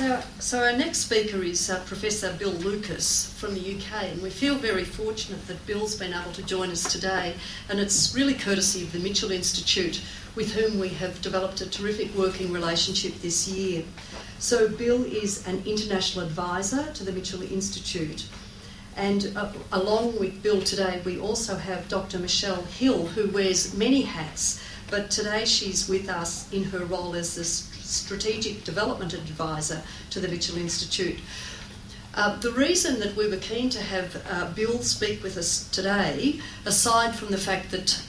So our next speaker is Professor Bill Lucas from the UK, and we feel very fortunate that Bill's been able to join us today, and it's really courtesy of the Mitchell Institute, with whom we have developed a terrific working relationship this year. So Bill is an international advisor to the Mitchell Institute, and along with Bill today we also have Dr. Michelle Hill, who wears many hats, but today she's with us in her role as the Strategic Development Advisor to the Mitchell Institute. The reason that we were keen to have Bill speak with us today, aside from the fact that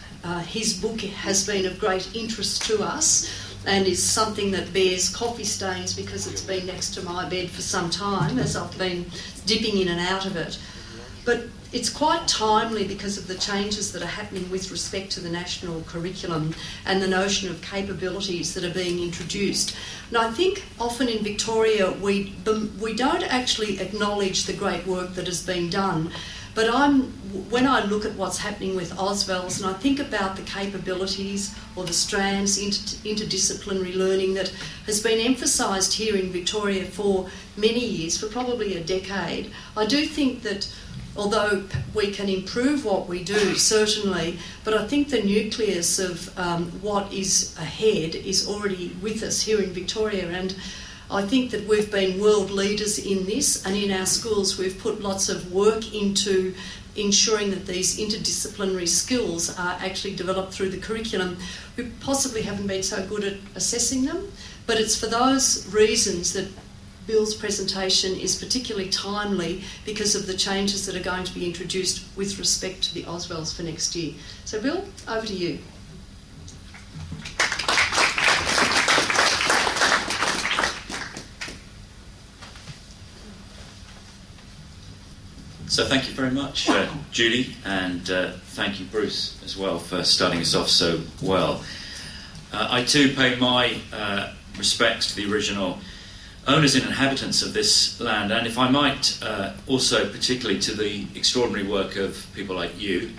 his book has been of great interest to us and is something that bears coffee stains because it's been next to my bed for some time as I've been dipping in and out of it, but it's quite timely because of the changes that are happening with respect to the national curriculum and the notion of capabilities that are being introduced. And I think often in Victoria we don't actually acknowledge the great work that has been done. But when I look at what's happening with Auswells and I think about the capabilities or the strands, interdisciplinary learning that has been emphasised here in Victoria for many years, for probably a decade, I do think that although we can improve what we do, certainly, but I think the nucleus of what is ahead is already with us here in Victoria, and I think that we've been world leaders in this, and in our schools we've put lots of work into ensuring that these interdisciplinary skills are actually developed through the curriculum. We possibly haven't been so good at assessing them, but it's for those reasons that Bill's presentation is particularly timely because of the changes that are going to be introduced with respect to the Auswells for next year. So Bill, over to you. So thank you very much, Judy, and thank you, Bruce, as well, for starting us off so well. I too pay my respects to the original owners and inhabitants of this land, and if I might, also particularly to the extraordinary work of people like you,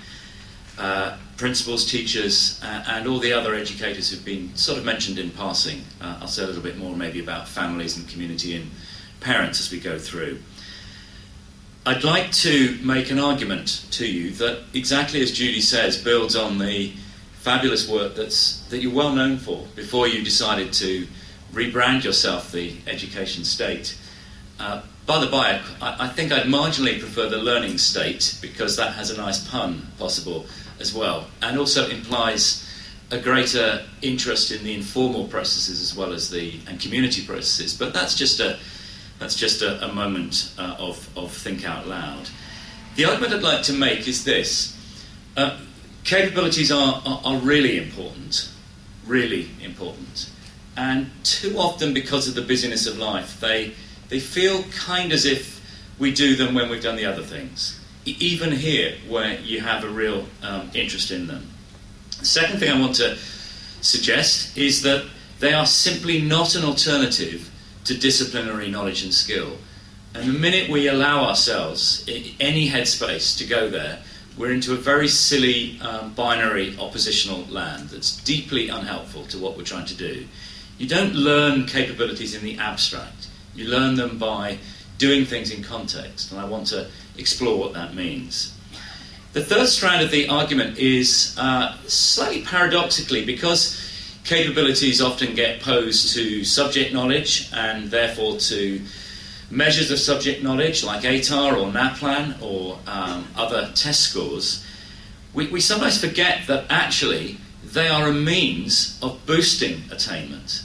principals, teachers, and all the other educators who've been sort of mentioned in passing. I'll say a little bit more maybe about families and community and parents as we go through. I'd like to make an argument to you that, exactly as Judy says, builds on the fabulous work that you're well known for before you decided to rebrand yourself the education state. By the by, I think I'd marginally prefer the learning state because that has a nice pun possible as well, and also implies a greater interest in the informal processes as well as and community processes. But that's just a moment of think out loud. The argument I'd like to make is this: capabilities are really important, and too often, because of the busyness of life, they feel kind as if we do them when we've done the other things, even here where you have a real interest in them. The second thing I want to suggest is that they are simply not an alternative to disciplinary knowledge and skill. And the minute we allow ourselves in any headspace to go there, we're into a very silly binary oppositional land that's deeply unhelpful to what we're trying to do. You don't learn capabilities in the abstract. You learn them by doing things in context, and I want to explore what that means. The third strand of the argument is slightly paradoxically, because capabilities often get posed to subject knowledge and therefore to measures of subject knowledge like ATAR or NAPLAN or other test scores, we sometimes forget that actually they are a means of boosting attainment.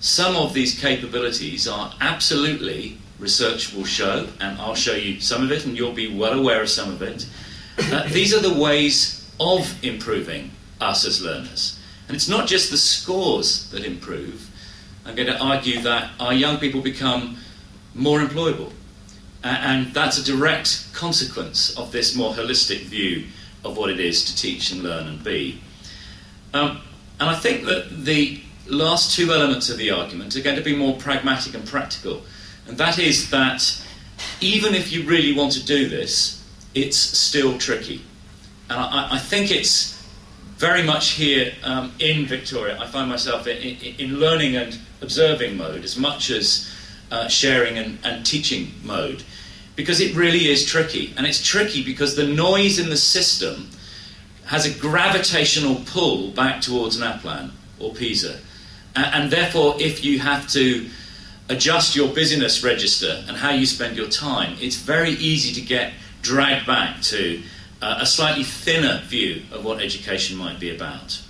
Some of these capabilities are absolutely, research will show, and I'll show you some of it and you'll be well aware of some of it, these are the ways of improving us as learners. And it's not just the scores that improve. I'm going to argue that our young people become more employable. And that's a direct consequence of this more holistic view of what it is to teach and learn and be. And I think that the last two elements of the argument are going to be more pragmatic and practical. And that is that even if you really want to do this, it's still tricky. And I think it's very much here in Victoria. I find myself in learning and observing mode as much as sharing and teaching mode, because it really is tricky. And it's tricky because the noise in the system has a gravitational pull back towards NAPLAN or PISA. And therefore, if you have to adjust your busyness register and how you spend your time, it's very easy to get dragged back to a slightly thinner view of what education might be about.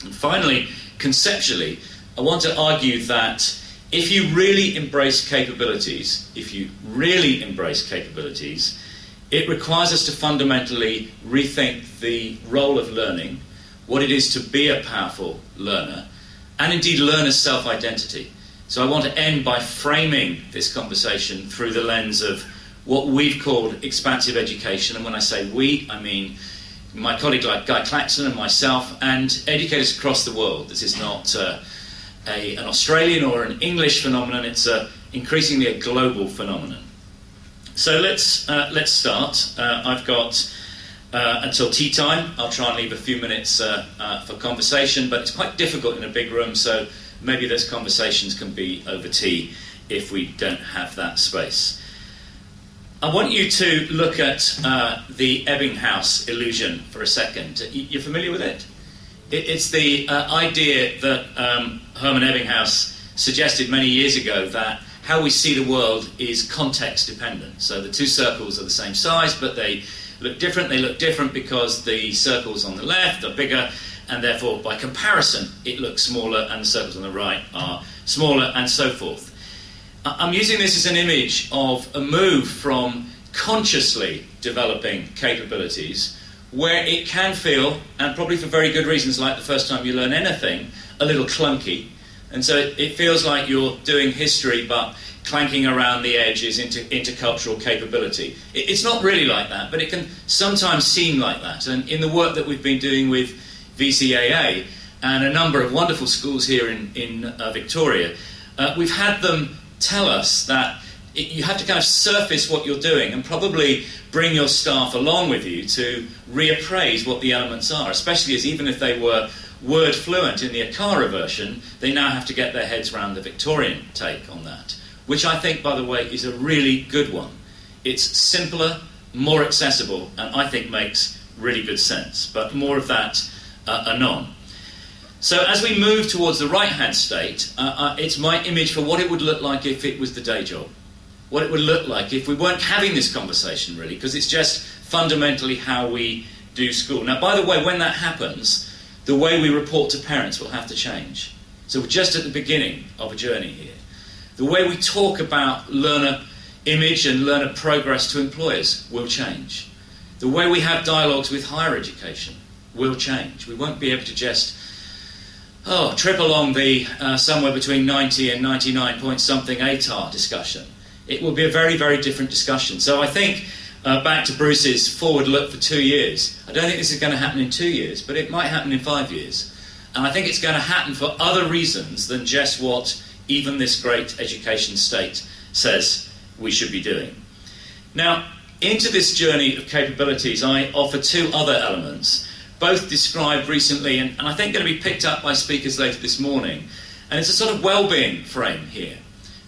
And finally, conceptually, I want to argue that if you really embrace capabilities, it requires us to fundamentally rethink the role of learning, what it is to be a powerful learner, and indeed learner's self-identity. So I want to end by framing this conversation through the lens of what we've called expansive education. And when I say we, I mean my colleague like Guy Claxton and myself and educators across the world. This is not an Australian or an English phenomenon, it's increasingly a global phenomenon. So let's start. I've got until tea time. I'll try and leave a few minutes for conversation, but it's quite difficult in a big room, so maybe those conversations can be over tea if we don't have that space. I want you to look at the Ebbinghaus illusion for a second. You're familiar with it? It's the idea that Hermann Ebbinghaus suggested many years ago, that how we see the world is context dependent. So the two circles are the same size, but they look different. They look different because the circles on the left are bigger, and therefore, by comparison, it looks smaller, and the circles on the right are smaller, and so forth. I'm using this as an image of a move from consciously developing capabilities, where it can feel, and probably for very good reasons, like the first time you learn anything, a little clunky. And so it feels like you're doing history, but clanking around the edges into intercultural capability. It's not really like that, but it can sometimes seem like that. And in the work that we've been doing with VCAA and a number of wonderful schools here in Victoria, we've had them tell us that you have to kind of surface what you're doing and probably bring your staff along with you to reappraise what the elements are, especially as even if they were word fluent in the Akara version, they now have to get their heads around the Victorian take on that, which I think, by the way, is a really good one. It's simpler, more accessible, and I think makes really good sense. But more of that anon. So as we move towards the right-hand state, it's my image for what it would look like if it was the day job. What it would look like if we weren't having this conversation, really, because it's just fundamentally how we do school. Now, by the way, when that happens, the way we report to parents will have to change. So we're just at the beginning of a journey here. The way we talk about learner image and learner progress to employers will change. The way we have dialogues with higher education will change. We won't be able to just trip along the somewhere between 90 and 99 point something ATAR discussion. It will be a very, very different discussion. So I think, back to Bruce's forward look for 2 years, I don't think this is going to happen in 2 years, but it might happen in 5 years. And I think it's going to happen for other reasons than just what even this great education state says we should be doing. Now, into this journey of capabilities, I offer two other elements, both described recently and I think going to be picked up by speakers later this morning. And it's a sort of well-being frame here,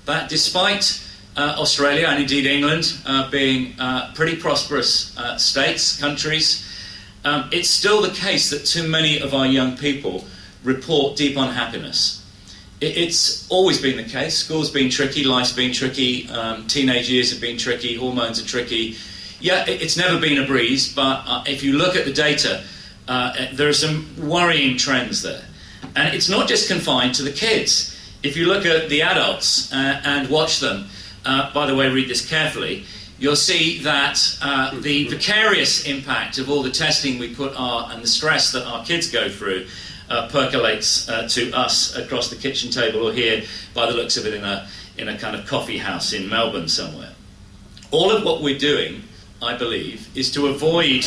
that despite Australia and indeed England being pretty prosperous states, countries, it's still the case that too many of our young people report deep unhappiness. It's always been the case. School's been tricky, life's been tricky, teenage years have been tricky, hormones are tricky. Yeah, it's never been a breeze, but if you look at the data, there are some worrying trends there. And it's not just confined to the kids. If you look at the adults and watch them, by the way, read this carefully, you'll see that the vicarious impact of all the testing we put and the stress that our kids go through percolates to us across the kitchen table, or here, by the looks of it, in a kind of coffee house in Melbourne somewhere. All of what we're doing, I believe, is to avoid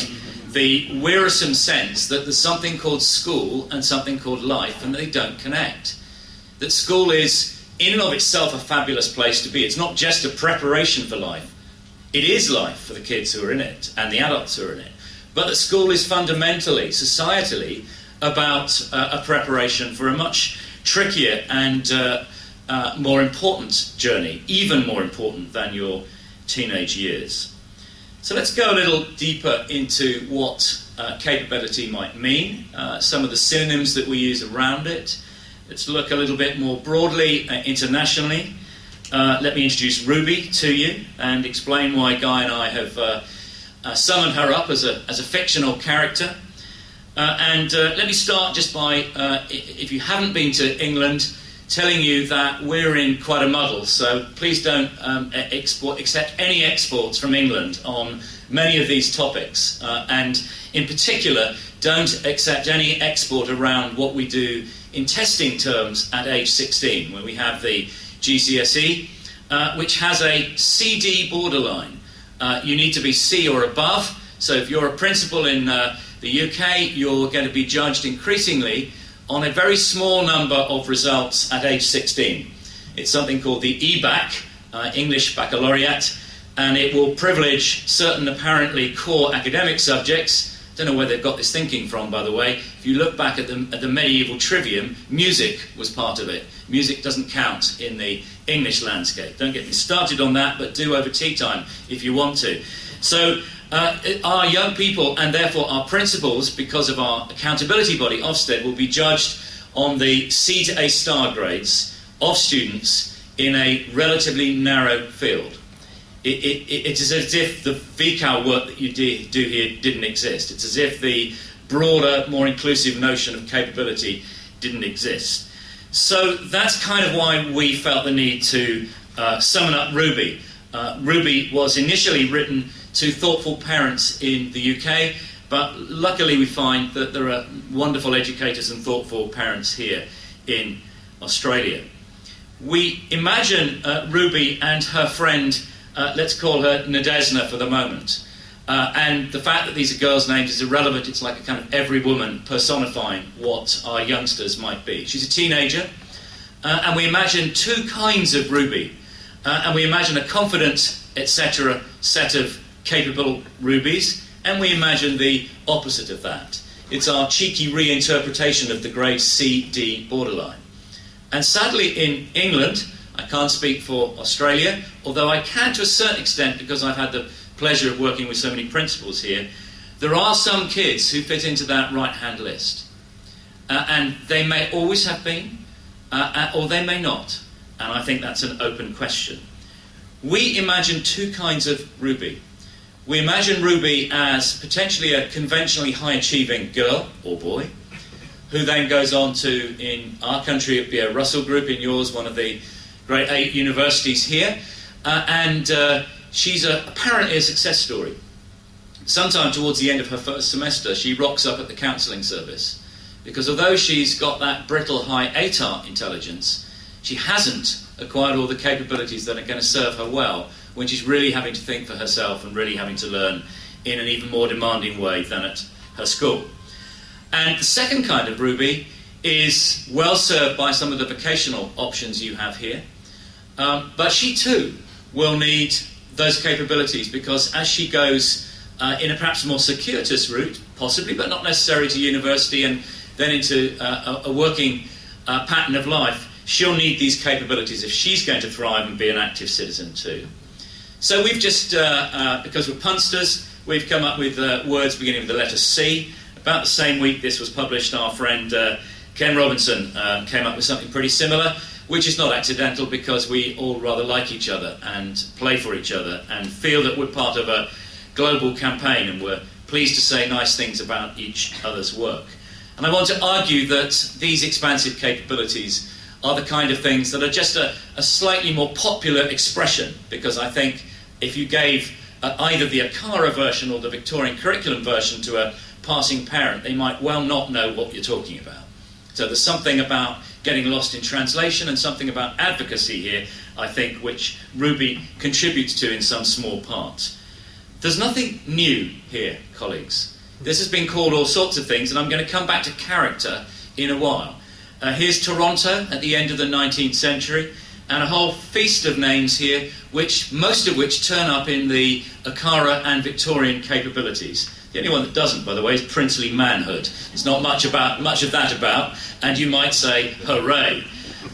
the wearisome sense that there's something called school and something called life, and they don't connect. That school is, in and of itself, a fabulous place to be. It's not just a preparation for life. It is life for the kids who are in it and the adults who are in it. But that school is fundamentally, societally, about a preparation for a much trickier and more important journey, even more important than your teenage years. So let's go a little deeper into what capability might mean, some of the synonyms that we use around it. Let's look a little bit more broadly internationally. Let me introduce Ruby to you and explain why Guy and I have summoned her up as a fictional character. And let me start just by, if you haven't been to England, telling you that we're in quite a muddle, so please don't accept any exports from England on many of these topics, and in particular don't accept any export around what we do in testing terms at age 16, where we have the GCSE, which has a CD borderline. You need to be C or above, so if you're a principal in the UK, you're going to be judged increasingly on a very small number of results at age 16. It's something called the EBAC, English Baccalaureate, and it will privilege certain apparently core academic subjects. Don't know where they've got this thinking from, by the way. If you look back at the medieval trivium, music was part of it. Music doesn't count in the English landscape. Don't get me started on that, but do over tea time if you want to. So our young people, and therefore our principals, because of our accountability body, Ofsted, will be judged on the C to A star grades of students in a relatively narrow field. It is as if the VCAL work that you do here didn't exist. It's as if the broader, more inclusive notion of capability didn't exist. So that's kind of why we felt the need to summon up Ruby. Ruby was initially written to thoughtful parents in the UK, but luckily we find that there are wonderful educators and thoughtful parents here in Australia. We imagine Ruby and her friend, let's call her Nadezhda for the moment, and the fact that these are girls' names is irrelevant. It's like a kind of every woman personifying what our youngsters might be. She's a teenager, and we imagine two kinds of Ruby, and we imagine a confident, etc. set of capable rubies, and we imagine the opposite of that. It's our cheeky reinterpretation of the grade C-D borderline. And sadly in England, I can't speak for Australia, although I can to a certain extent because I've had the pleasure of working with so many principals here, there are some kids who fit into that right-hand list. And they may always have been, or they may not. And I think that's an open question. We imagine two kinds of Ruby. We imagine Ruby as potentially a conventionally high-achieving girl or boy, who then goes on to, in our country, it'd be a Russell Group, in yours, one of the great 8 universities here, and she's apparently a success story. Sometime towards the end of her first semester, she rocks up at the counselling service, because although she's got that brittle high ATAR intelligence, she hasn't acquired all the capabilities that are going to serve her well when she's really having to think for herself and really having to learn in an even more demanding way than at her school. And the second kind of Ruby is well served by some of the vocational options you have here. But she too will need those capabilities, because as she goes in a perhaps more circuitous route, possibly, but not necessarily to university and then into a working pattern of life, she'll need these capabilities if she's going to thrive and be an active citizen too. So we've just, because we're punsters, we've come up with words beginning with the letter C. About the same week this was published, our friend Ken Robinson came up with something pretty similar, which is not accidental because we all rather like each other and play for each other and feel that we're part of a global campaign and we're pleased to say nice things about each other's work. And I want to argue that these expansive capabilities are the kind of things that are just a slightly more popular expression, because I think if you gave either the Akara version or the Victorian curriculum version to a passing parent, they might well not know what you're talking about. So there's something about getting lost in translation and something about advocacy here, I think, which Ruby contributes to in some small part. There's nothing new here, colleagues. This has been called all sorts of things, and I'm going to come back to character in a while. Here's Toronto at the end of the 19th century, and a whole feast of names here, most of which turn up in the Akara and Victorian capabilities. The only one that doesn't, by the way, is princely manhood. There's not much of that about, and you might say, hooray.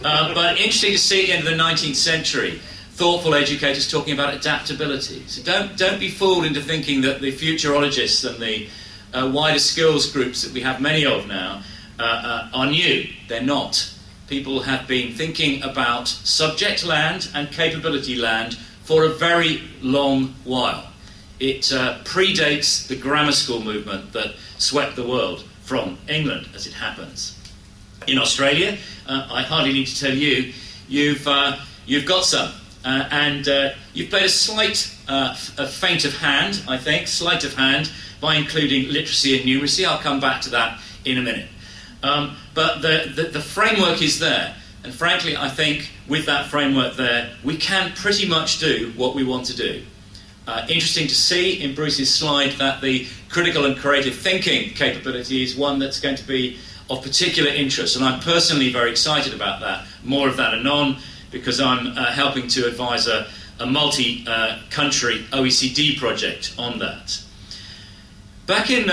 But interesting to see at the end of the 19th century, thoughtful educators talking about adaptability. So don't be fooled into thinking that the futurologists and the wider skills groups that we have many of now are new. They're not. People have been thinking about subject land and capability land for a very long while. It predates the grammar school movement that swept the world from England, as it happens. In Australia, I hardly need to tell you, you've got some. And you've played a slight a feint of hand, I think, sleight of hand, by including literacy and numeracy. I'll come back to that in a minute. But the framework is there. And frankly, I think with that framework there, we can pretty much do what we want to do. Interesting to see in Bruce's slide that the critical and creative thinking capability is one that's going to be of particular interest. And I'm personally very excited about that. More of that anon, because I'm helping to advise a multi-country OECD project on that. Back in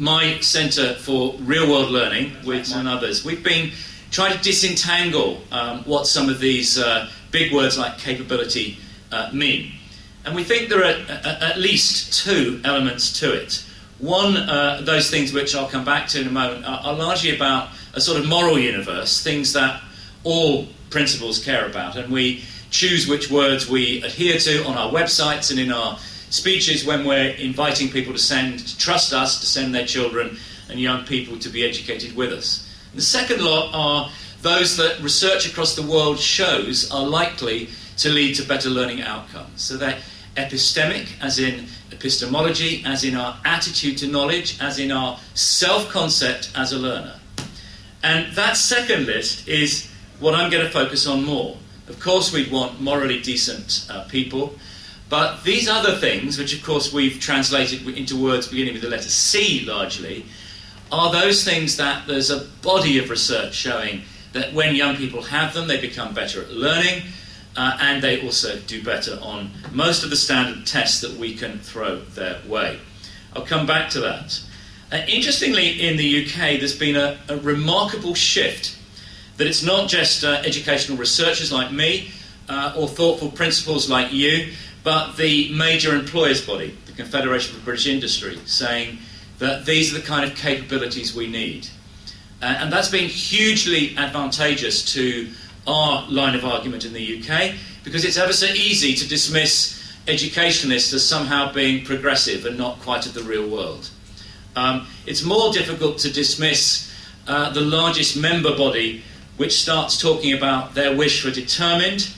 my Centre for Real-World Learning, with and others, we've been trying to disentangle what some of these big words like capability mean. And we think there are at least two elements to it. One, those things which I'll come back to in a moment, are largely about a sort of moral universe, things that all principals care about, and we choose which words we adhere to on our websites and in our speeches when we're inviting people to trust us to send their children and young people to be educated with us. And the second lot are those that research across the world shows are likely to lead to better learning outcomes. So they're epistemic, as in epistemology, as in our attitude to knowledge, as in our self-concept as a learner. And that second list is what I'm going to focus on more. Of course, we'd want morally decent people, but these other things, which of course we've translated into words beginning with the letter C largely, are those things that there's a body of research showing that when young people have them, they become better at learning, and they also do better on most of the standard tests that we can throw their way. I'll come back to that. Interestingly, in the UK, there's been a remarkable shift, that it's not just educational researchers like me or thoughtful principals like you, but the major employers body, the Confederation for British Industry, saying that these are the kind of capabilities we need. And that's been hugely advantageous to our line of argument in the UK, because it's ever so easy to dismiss educationalists as somehow being progressive and not quite of the real world. It's more difficult to dismiss the largest member body, which starts talking about their wish for determined,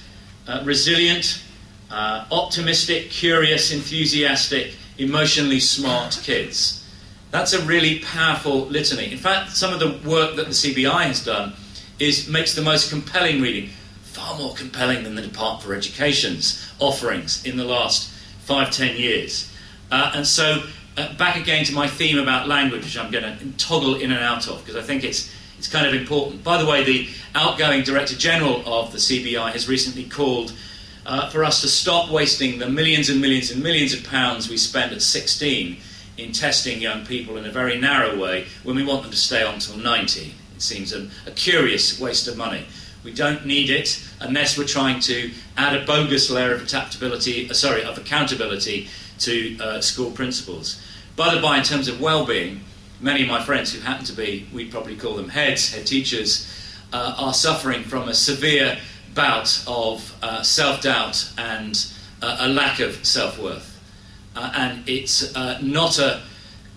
resilient, optimistic, curious, enthusiastic, emotionally smart kids. That's a really powerful litany. In fact, some of the work that the CBI has done makes the most compelling reading, far more compelling than the Department for Education's offerings in the last 5-10 years. And so, back again to my theme about language, which I'm going to toggle in and out of, because I think it's kind of important. By the way, the outgoing Director General of the CBI has recently called for us to stop wasting the millions and millions and millions of pounds we spend at 16 in testing young people in a very narrow way when we want them to stay on until 19. It seems a curious waste of money. We don't need it unless we're trying to add a bogus layer of accountability to school principals. By the by, in terms of well-being, many of my friends who happen to be, we'd probably call them head teachers, are suffering from a severe bout of self-doubt and a lack of self-worth. And it's not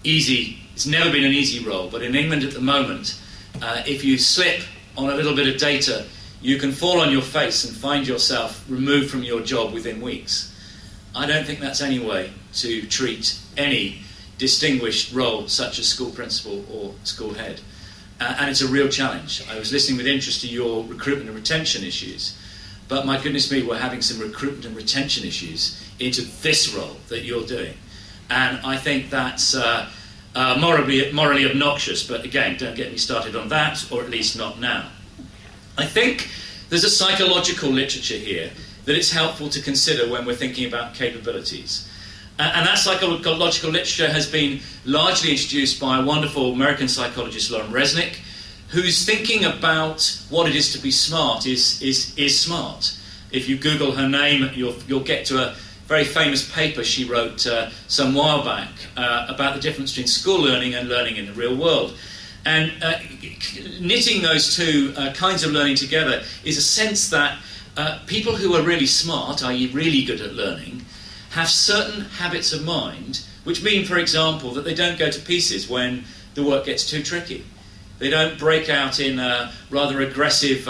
it's never been an easy role, but in England at the moment, if you slip on a little bit of data, you can fall on your face and find yourself removed from your job within weeks. I don't think that's any way to treat any distinguished role such as school principal or school head. And it's a real challenge. I was listening with interest to your recruitment and retention issues, but my goodness me, we're having some recruitment and retention issues into this role that you're doing. And I think that's morally obnoxious, but again, don't get me started on that, or at least not now. I think there's a psychological literature here that it's helpful to consider when we're thinking about capabilities. And that psychological literature has been largely introduced by a wonderful American psychologist, Lauren Resnick, who's thinking about what it is to be smart is smart. If you Google her name, you'll get to a very famous paper she wrote some while back about the difference between school learning and learning in the real world. And knitting those two kinds of learning together is a sense that people who are really smart, i.e. really good at learning, have certain habits of mind which mean, for example, that they don't go to pieces when the work gets too tricky. They don't break out in a rather aggressive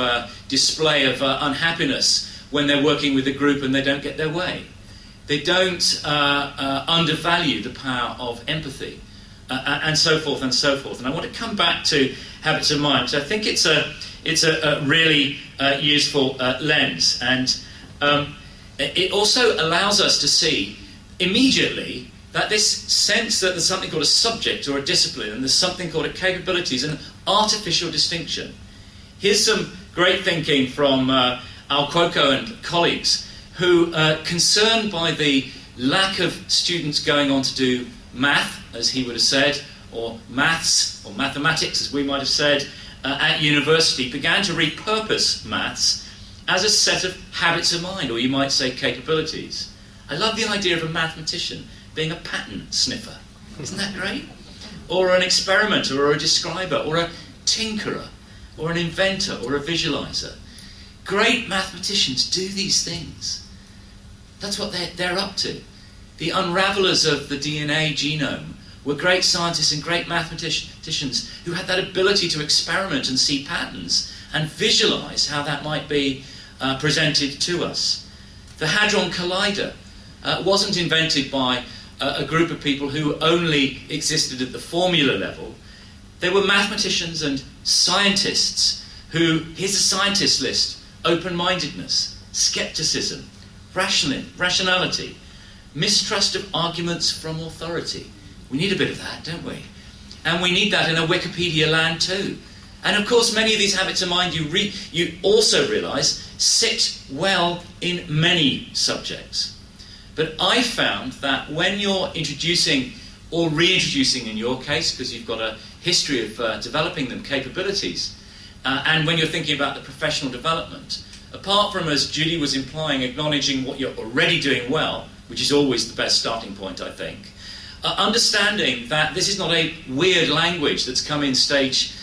display of unhappiness when they're working with a group and they don't get their way. They don't undervalue the power of empathy, and so forth and so forth. And I want to come back to habits of mind, because I think it's a really useful lens. And it also allows us to see immediately that this sense that there's something called a subject or a discipline and there's something called a capability is an artificial distinction. Here's some great thinking from Al Cuoco and colleagues who are concerned by the lack of students going on to do math, as he would have said, or maths, or mathematics, as we might have said, at university, began to repurpose maths as a set of habits of mind, or you might say capabilities. I love the idea of a mathematician being a pattern sniffer. Isn't that great? Or an experimenter, or a describer, or a tinkerer, or an inventor, or a visualizer. Great mathematicians do these things. That's what they're up to. The unravelers of the DNA genome were great scientists and great mathematicians who had that ability to experiment and see patterns and visualize how that might be presented to us. The Hadron Collider wasn't invented by a group of people who only existed at the formula level. They were mathematicians and scientists who, here's a scientist list: open-mindedness, skepticism, rationality, mistrust of arguments from authority. We need a bit of that, don't we? And we need that in a Wikipedia land too. And of course, many of these habits of mind you also realise sit well in many subjects. But I found that when you're introducing or reintroducing, in your case, because you've got a history of developing them, capabilities, and when you're thinking about the professional development, apart from, as Judy was implying, acknowledging what you're already doing well, which is always the best starting point, I think, understanding that this is not a weird language that's come in stage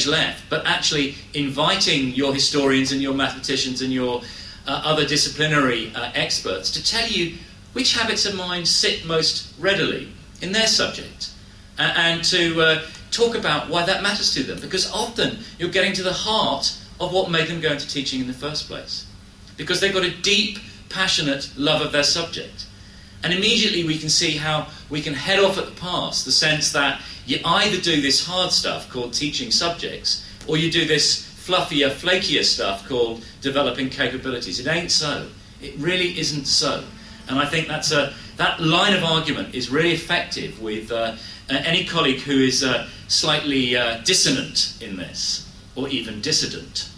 left, but actually inviting your historians and your mathematicians and your other disciplinary experts to tell you which habits of mind sit most readily in their subject, and to talk about why that matters to them, because often you're getting to the heart of what made them go into teaching in the first place, because they've got a deep, passionate love of their subject. And immediately we can see how we can head off at the pass, the sense that you either do this hard stuff called teaching subjects, or you do this fluffier, flakier stuff called developing capabilities. It ain't so. It really isn't so. And I think that line of argument is really effective with any colleague who is slightly dissonant in this, or even dissident.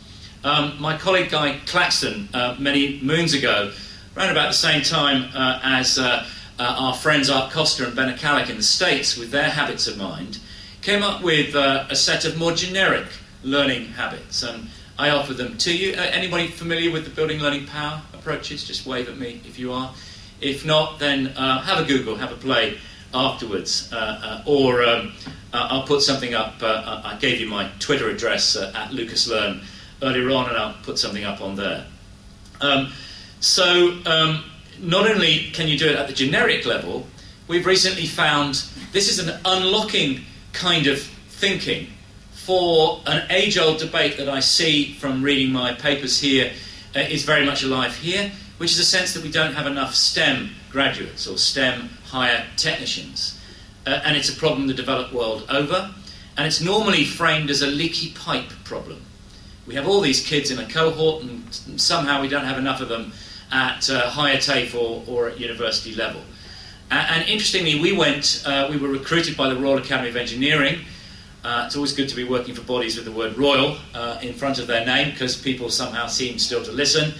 My colleague Guy Claxton, many moons ago, around about the same time as our friends Art Costa and Ben Acallick in the States with their habits of mind, came up with a set of more generic learning habits. And I offer them to you. Anybody familiar with the building learning power approaches? Just wave at me if you are. If not, then have a Google, have a play afterwards. Or I'll put something up. I gave you my Twitter address at LucasLearn earlier on, and I'll put something up on there. So not only can you do it at the generic level, we've recently found this is an unlocking kind of thinking for an age-old debate that I see from reading my papers here is very much alive here, which is a sense that we don't have enough STEM graduates or STEM higher technicians. And it's a problem the developed world over, and it's normally framed as a leaky pipe problem. We have all these kids in a cohort, and somehow we don't have enough of them at higher TAFE or at university level. And interestingly, we were recruited by the Royal Academy of Engineering. It's always good to be working for bodies with the word Royal in front of their name, because people somehow seem still to listen.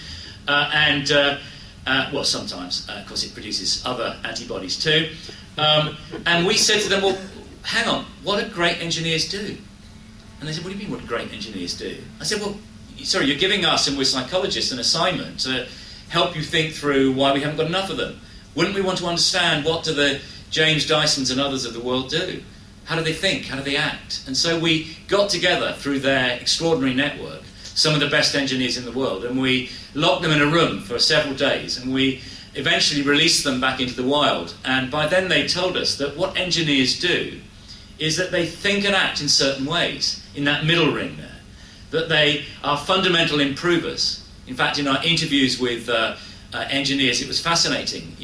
Well, sometimes, because it produces other antibodies too. And we said to them, well, hang on, what do great engineers do? And they said, what do you mean, what do great engineers do? I said, well, sorry, you're giving us, and we're psychologists, an assignment to help you think through why we haven't got enough of them. Wouldn't we want to understand what do the James Dysons and others of the world do? How do they think? How do they act? And so we got together through their extraordinary network, some of the best engineers in the world, and we locked them in a room for several days, and we eventually released them back into the wild. And by then they told us that what engineers do is that they think and act in certain ways, in that middle ring there, that they are fundamental improvers. In fact, in our interviews with engineers, it was fascinating.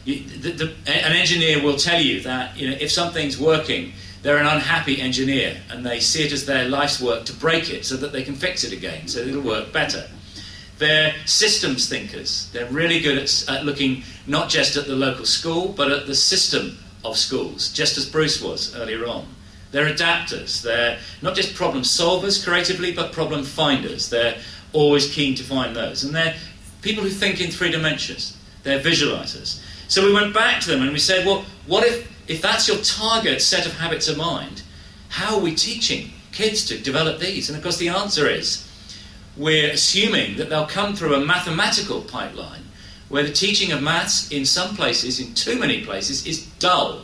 An engineer will tell you that, you know, if something's working, they're an unhappy engineer, and they see it as their life's work to break it so that they can fix it again, so it'll work better. They're systems thinkers. They're really good at looking not just at the local school, but at the system of schools, just as Bruce was earlier on. They're adapters. They're not just problem solvers creatively, but problem finders. They're always keen to find those. And they're people who think in 3 dimensions. They're visualizers. So we went back to them and we said, well, what if that's your target set of habits of mind, how are we teaching kids to develop these? And of course the answer is, we're assuming that they'll come through a mathematical pipeline where the teaching of maths in some places, in too many places, is dull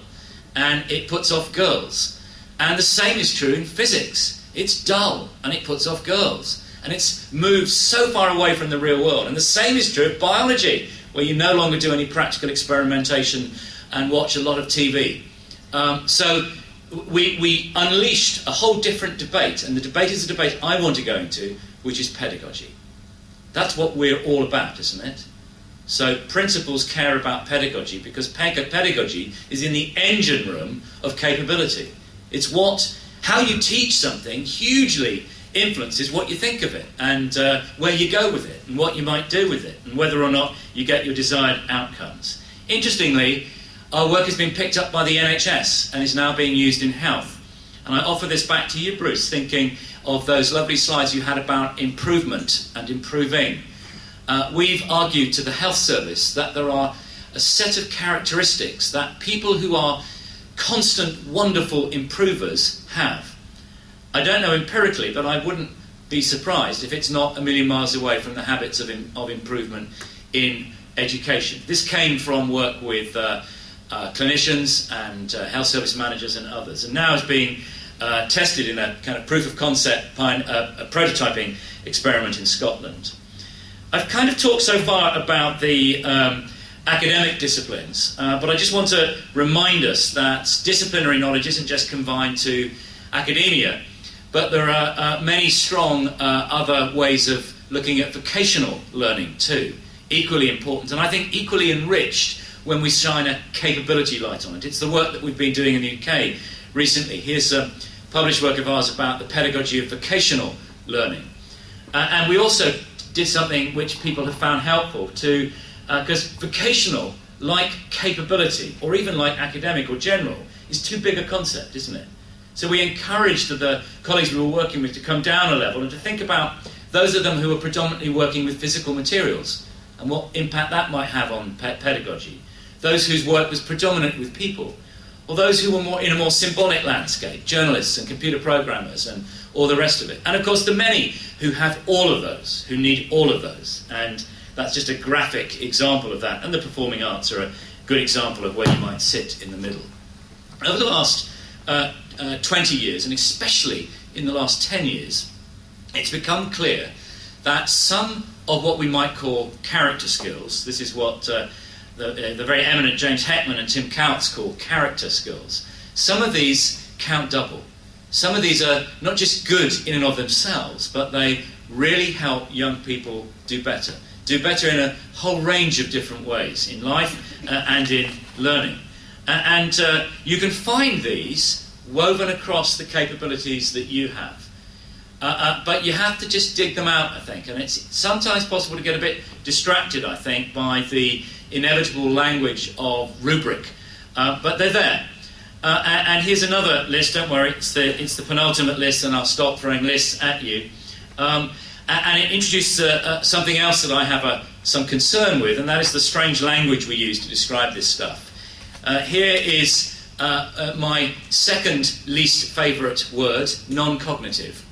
and it puts off girls. And the same is true in physics. It's dull and it puts off girls. And it's moved so far away from the real world. And the same is true of biology, where you no longer do any practical experimentation and watch a lot of TV. So we unleashed a whole different debate, and the debate is a debate I want to go into, which is pedagogy. That's what we're all about, isn't it? So principals care about pedagogy because pedagogy is in the engine room of capability. It's how you teach something hugely influences what you think of it, and where you go with it, and what you might do with it, and whether or not you get your desired outcomes. Interestingly, our work has been picked up by the NHS and is now being used in health. And I offer this back to you, Bruce, thinking of those lovely slides you had about improvement and improving. We've argued to the health service that there are a set of characteristics that people who are constant, wonderful improvers have. I don't know empirically, but I wouldn't be surprised if it's not a million miles away from the habits of improvement in education. This came from work with clinicians and health service managers and others, and now is being tested in a kind of proof of concept, a prototyping experiment in Scotland. I've kind of talked so far about the academic disciplines, but I just want to remind us that disciplinary knowledge isn't just confined to academia, but there are many strong other ways of looking at vocational learning too, equally important, and I think equally enriched when we shine a capability light on it. It's the work that we've been doing in the UK recently. Here's a published work of ours about the pedagogy of vocational learning. And we also did something which people have found helpful to, because vocational, like capability, or even like academic or general, is too big a concept, isn't it? So we encouraged the colleagues we were working with to come down a level and to think about those of them who were predominantly working with physical materials and what impact that might have on pedagogy. Those whose work was predominant with people, or those who were more in a more symbolic landscape, journalists and computer programmers and all the rest of it. And of course the many who have all of those, who need all of those. And that's just a graphic example of that. And the performing arts are a good example of where you might sit in the middle. Over the last 20 years, and especially in the last 10 years, it's become clear that some of what we might call character skills, this is what the very eminent James Heckman and Tim Coutts call character skills, some of these count double. Some of these are not just good in and of themselves, but they really help young people do better in a whole range of different ways, in life and in learning. And you can find these woven across the capabilities that you have. But you have to just dig them out, I think. And it's sometimes possible to get a bit distracted, I think, by the inevitable language of rubric. But they're there. And here's another list. Don't worry, it's the penultimate list, and I'll stop throwing lists at you. And it introduces something else that I have some concern with, and that is the strange language we use to describe this stuff. Here is my second least favourite word, non-cognitive.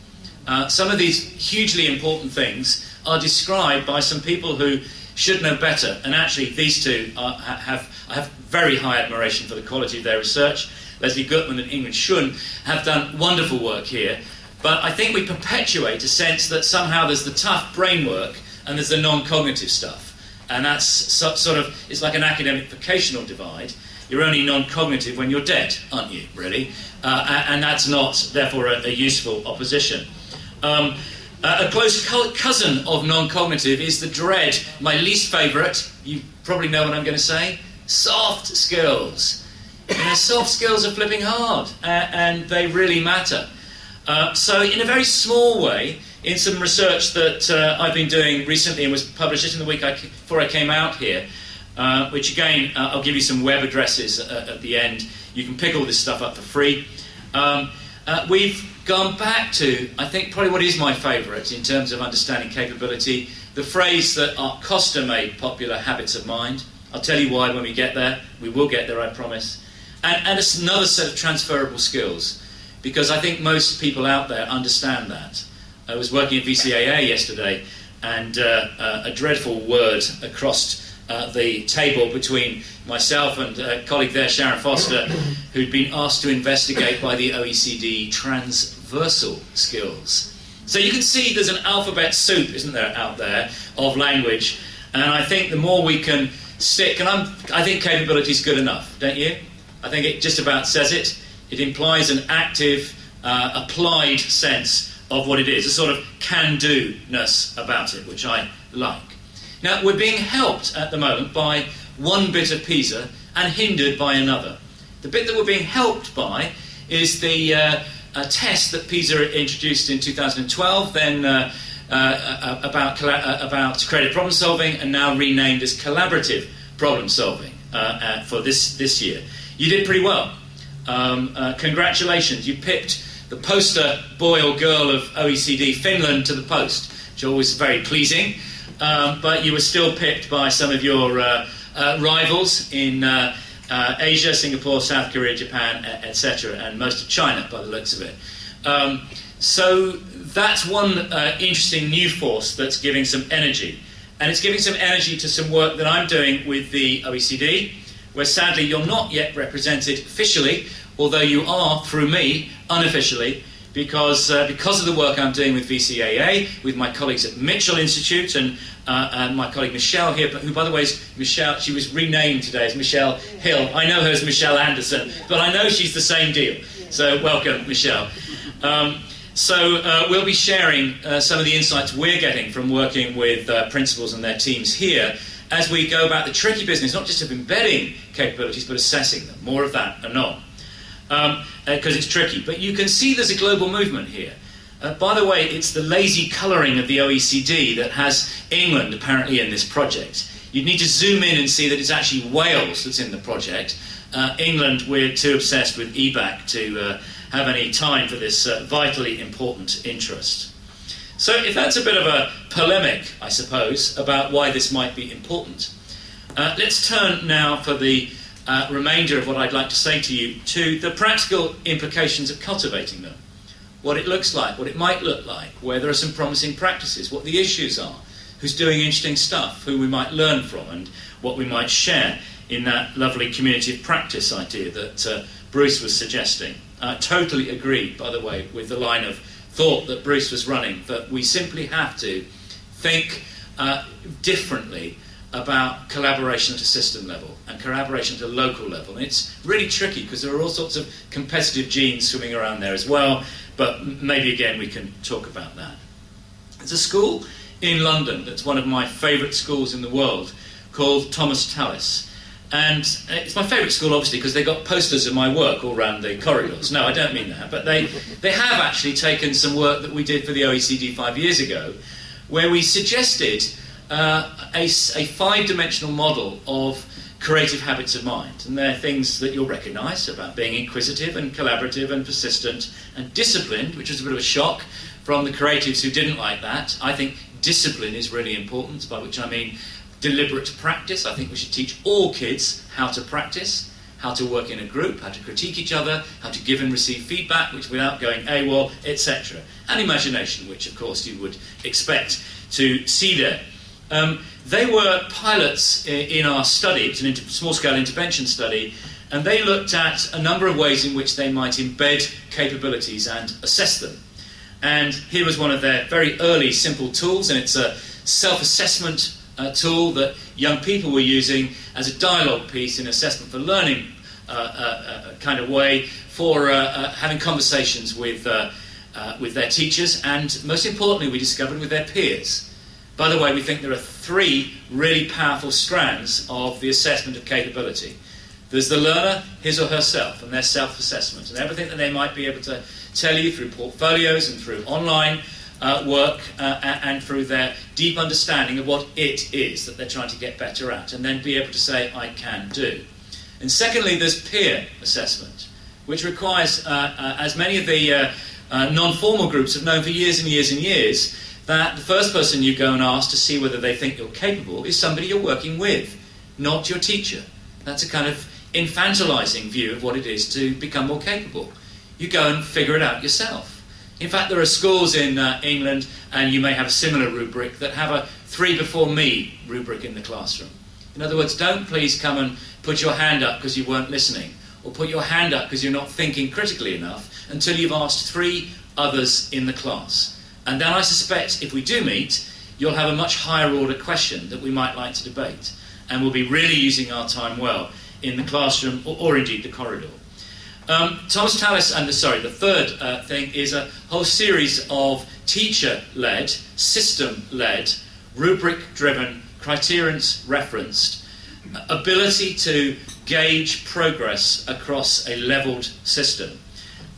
Some of these hugely important things are described by some people who should know better, and actually these two I have very high admiration for the quality of their research. Leslie Gutman and Ingrid Schun have done wonderful work here, but I think we perpetuate a sense that somehow there's the tough brain work and there's the non-cognitive stuff, and that's sort of, it's like an academic vocational divide. You're only non-cognitive when you're dead, aren't you, really? And that's not, therefore, a useful opposition. A close cousin of non-cognitive is the dread, my least favourite, you probably know what I'm going to say, soft skills. You know, soft skills are flipping hard, and they really matter. So in a very small way, in some research that I've been doing recently and was published just in the week before I came out here, which again, I'll give you some web addresses at the end. You can pick all this stuff up for free. We've gone back to, I think, probably what is my favourite in terms of understanding capability, the phrase that Art Costa made popular, habits of mind. I'll tell you why when we get there. We will get there, I promise. And it's another set of transferable skills, because I think most people out there understand that. I was working at VCAA yesterday, and a dreadful word across the table between myself and a colleague there, Shannon Foster, who'd been asked to investigate by the OECD transversal skills. So you can see there's an alphabet soup, isn't there, out there, of language, and I think the more we can stick, and I think capability is good enough, don't you? I think it just about says it. It implies an active, applied sense of what it is, a sort of can-do-ness about it, which I like. Now, we're being helped at the moment by one bit of PISA and hindered by another. The bit that we're being helped by is the test that PISA introduced in 2012, then about creative problem solving, and now renamed as collaborative problem solving for this year. You did pretty well. Congratulations. You picked the poster boy or girl of OECD Finland to the post, which is always very pleasing. But you were still picked by some of your rivals in Asia, Singapore, South Korea, Japan, etc., and most of China, by the looks of it. So that's one interesting new force that's giving some energy. And it's giving some energy to some work that I'm doing with the OECD, where sadly you're not yet represented officially, although you are, through me, unofficially, because of the work I'm doing with VCAA, with my colleagues at Mitchell Institute, and my colleague Michelle here, who, by the way, is Michelle. She was renamed today as Michelle Hill. I know her as Michelle Anderson, but I know she's the same deal. So welcome, Michelle. So we'll be sharing some of the insights we're getting from working with principals and their teams here as we go about the tricky business, not just of embedding capabilities, but assessing them. More of that anon. Because it's tricky. But you can see there's a global movement here. By the way, it's the lazy colouring of the OECD that has England apparently in this project. You'd need to zoom in and see that it's actually Wales that's in the project. England, we're too obsessed with EBAC to have any time for this vitally important interest. So if that's a bit of a polemic, I suppose, about why this might be important, let's turn now for the remainder of what I'd like to say to you to the practical implications of cultivating them. What it looks like, what it might look like, where there are some promising practices, what the issues are, who's doing interesting stuff, who we might learn from, and what we might share in that lovely community of practice idea that Bruce was suggesting. I totally agree, by the way, with the line of thought that Bruce was running, that we simply have to think differently about collaboration at a system level and collaboration at a local level. And it's really tricky because there are all sorts of competitive genes swimming around there as well, but maybe again we can talk about that. There's a school in London that's one of my favourite schools in the world called Thomas Tallis. And it's my favourite school, obviously, because they got posters of my work all around the corridors. No, I don't mean that, but they have actually taken some work that we did for the OECD 5 years ago, where we suggested a five-dimensional model of creative habits of mind. And they're things that you'll recognise about being inquisitive and collaborative and persistent and disciplined, which was a bit of a shock from the creatives who didn't like that. I think discipline is really important, by which I mean deliberate practice. I think we should teach all kids how to practice. how to work in a group, how to critique each other, how to give and receive feedback, which without going AWOL, etc. And imagination, which of course you would expect to see there. They were pilots in our study. It's a small-scale intervention study, and they looked at a number of ways in which they might embed capabilities and assess them. And here was one of their very early simple tools, and it's a self-assessment tool that young people were using as a dialogue piece in assessment for learning kind of way for having conversations with their teachers, and most importantly, we discovered, with their peers. By the way, we think there are 3 really powerful strands of the assessment of capability. There's the learner, his or herself, and their self-assessment, and everything that they might be able to tell you through portfolios and through online work and through their deep understanding of what it is that they're trying to get better at, and then be able to say, I can do. And secondly, there's peer assessment, which requires, as many of the non-formal groups have known for years and years and years, that the first person you go and ask to see whether they think you're capable is somebody you're working with, not your teacher. That's a kind of infantilizing view of what it is to become more capable. You go and figure it out yourself. In fact, there are schools in England, and you may have a similar rubric, that have a 3 before me rubric in the classroom. In other words, don't please come and put your hand up because you weren't listening, or put your hand up because you're not thinking critically enough, until you've asked 3 others in the class. And then I suspect if we do meet, you'll have a much higher order question that we might like to debate. And we'll be really using our time well in the classroom, or indeed the corridor. Thomas Tallis, the third thing is a whole series of teacher-led, system-led, rubric-driven, criterion-referenced ability to gauge progress across a levelled system.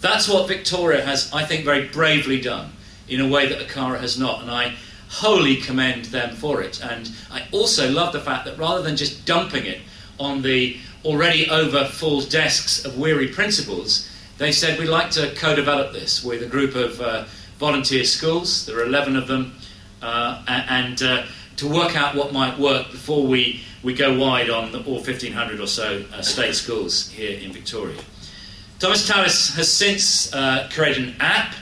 That's what Victoria has, I think, very bravely done, in a way that Akara has not, and I wholly commend them for it. And I also love the fact that rather than just dumping it on the already over full desks of weary principals, they said, we'd like to co-develop this with a group of volunteer schools. There are 11 of them, and to work out what might work before we go wide on all 1,500 or so state schools here in Victoria. Thomas Tallis has since created an app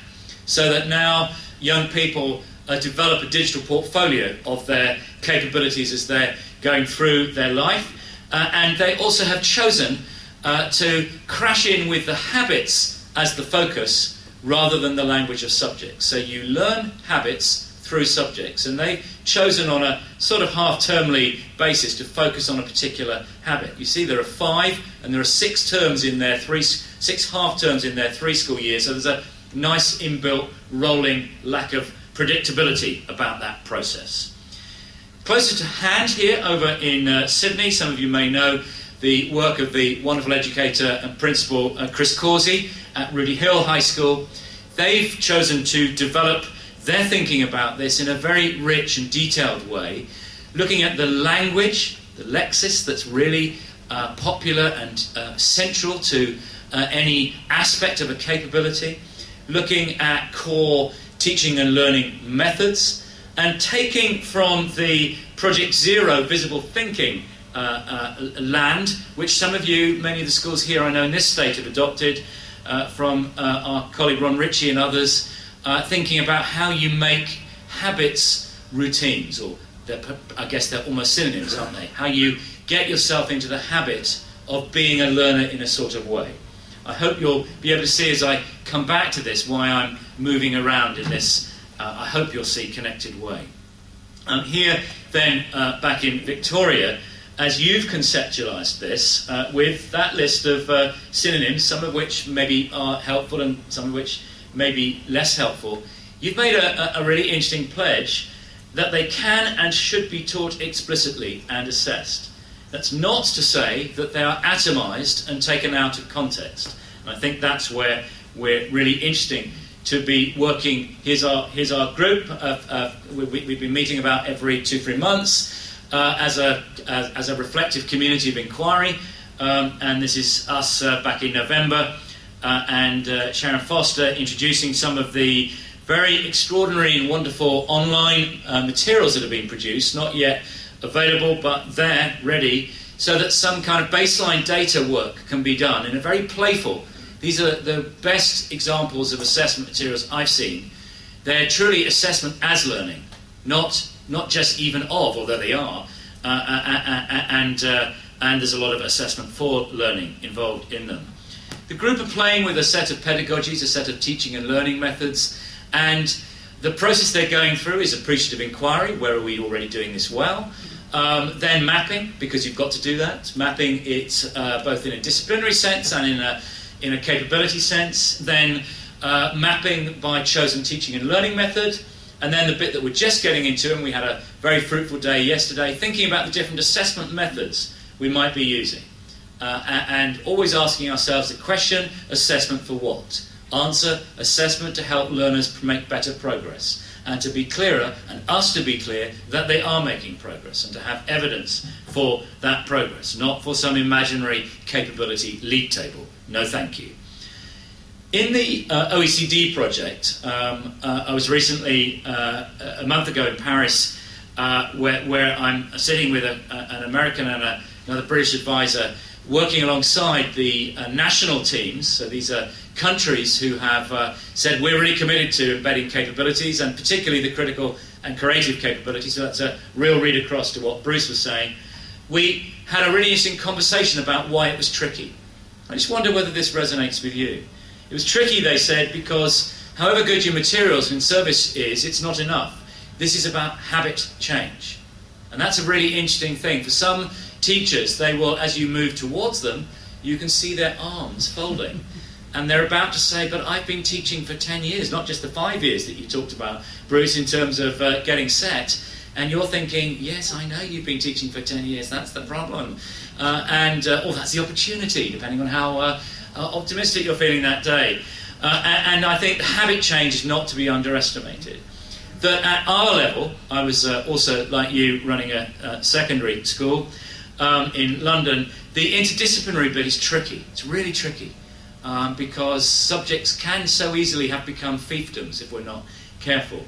so that now young people develop a digital portfolio of their capabilities as they're going through their life. And they also have chosen to crash in with the habits as the focus rather than the language of subjects. So you learn habits through subjects, and they've chosen on a sort of half-termly basis to focus on a particular habit. You see there are 5, and there are 6 terms in their 6 half-terms in their 3 school years, so there's a nice inbuilt rolling lack of predictability about that process. Closer to hand here over in Sydney, some of you may know the work of the wonderful educator and principal Chris Causey at Rudy Hill High School. They've chosen to develop their thinking about this in a very rich and detailed way, looking at the language, the lexis that's really popular and central to any aspect of a capability, looking at core teaching and learning methods, and taking from the Project Zero visible thinking land, which some of you, many of the schools here I know in this state have adopted, from our colleague Ron Ritchie and others, thinking about how you make habits routines, or I guess they're almost synonyms, aren't they? How you get yourself into the habit of being a learner in a sort of way. I hope you'll be able to see as I come back to this why I'm moving around in this, I hope you'll see, connected way. Here then, back in Victoria, as you've conceptualised this, with that list of synonyms, some of which maybe are helpful and some of which may be less helpful, you've made a really interesting pledge that they can and should be taught explicitly and assessed. That's not to say that they are atomised and taken out of context. And I think that's where we're really interesting to be working. Here's our group. We've been meeting about every 2-3 months as a reflective community of inquiry. And this is us back in November. And Shannon Foster introducing some of the very extraordinary and wonderful online materials that have been produced, not yet available, but there, ready so that some kind of baseline data work can be done in a very playful. These are the best examples of assessment materials I've seen. They're truly assessment as learning, not just even of, although they are, and there's a lot of assessment for learning involved in them. The group are playing with a set of pedagogies, a set of teaching and learning methods, and the process they're going through is appreciative inquiry. Where are we already doing this well? Then mapping, because you've got to do that. Mapping it both in a disciplinary sense and in a capability sense. Then mapping by chosen teaching and learning method. And then the bit that we're just getting into, and we had a very fruitful day yesterday, thinking about the different assessment methods we might be using. And always asking ourselves the question, assessment for what? Answer, assessment to help learners make better progress. And to be clearer, and us to be clear, that they are making progress, and to have evidence for that progress, not for some imaginary capability league table. No thank you. In the OECD project, I was recently, a month ago in Paris, where I'm sitting with an American and another British advisor, working alongside the national teams. So these are countries who have said we're really committed to embedding capabilities, and particularly the critical and creative capabilities. So that's a real read across to what Bruce was saying. We had a really interesting conversation about why it was tricky. I just wonder whether this resonates with you. It was tricky, they said, because however good your materials and service is, it's not enough. This is about habit change. And that's a really interesting thing. For some teachers, they will, as you move towards them, you can see their arms folding. And they're about to say, but I've been teaching for 10 years, not just the 5 years that you talked about, Bruce, in terms of getting set. And you're thinking, yes, I know you've been teaching for 10 years, that's the problem. Or that's the opportunity, depending on how optimistic you're feeling that day. And I think habit change is not to be underestimated. That at our level, I was also, like you, running a secondary school in London. The interdisciplinary bit is tricky. It's really tricky because subjects can so easily have become fiefdoms if we're not careful.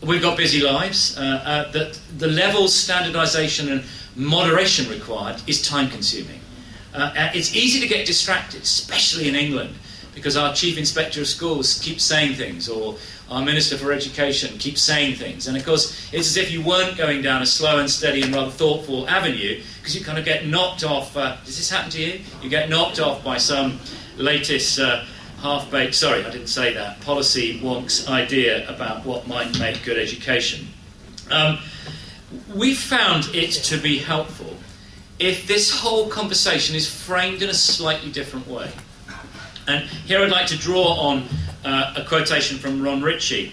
We've got busy lives. That the levels, standardisation and moderation required is time-consuming. It's easy to get distracted, especially in England, because our Chief Inspector of Schools keeps saying things, or our Minister for Education keeps saying things. And of course, it's as if you weren't going down a slow and steady and rather thoughtful avenue, because you kind of get knocked off. Does this happen to you? You get knocked off by some latest half-baked, sorry, I didn't say that, policy wonk's idea about what might make good education. We found it to be helpful if this whole conversation is framed in a slightly different way. And here I'd like to draw on a quotation from Ritchie,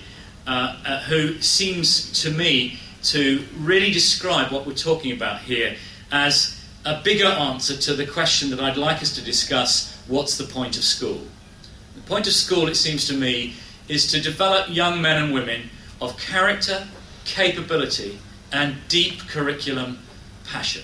who seems to me to really describe what we're talking about here as a bigger answer to the question that I'd like us to discuss: what's the point of school? The point of school, it seems to me, is to develop young men and women of character, capability, and deep curriculum passion.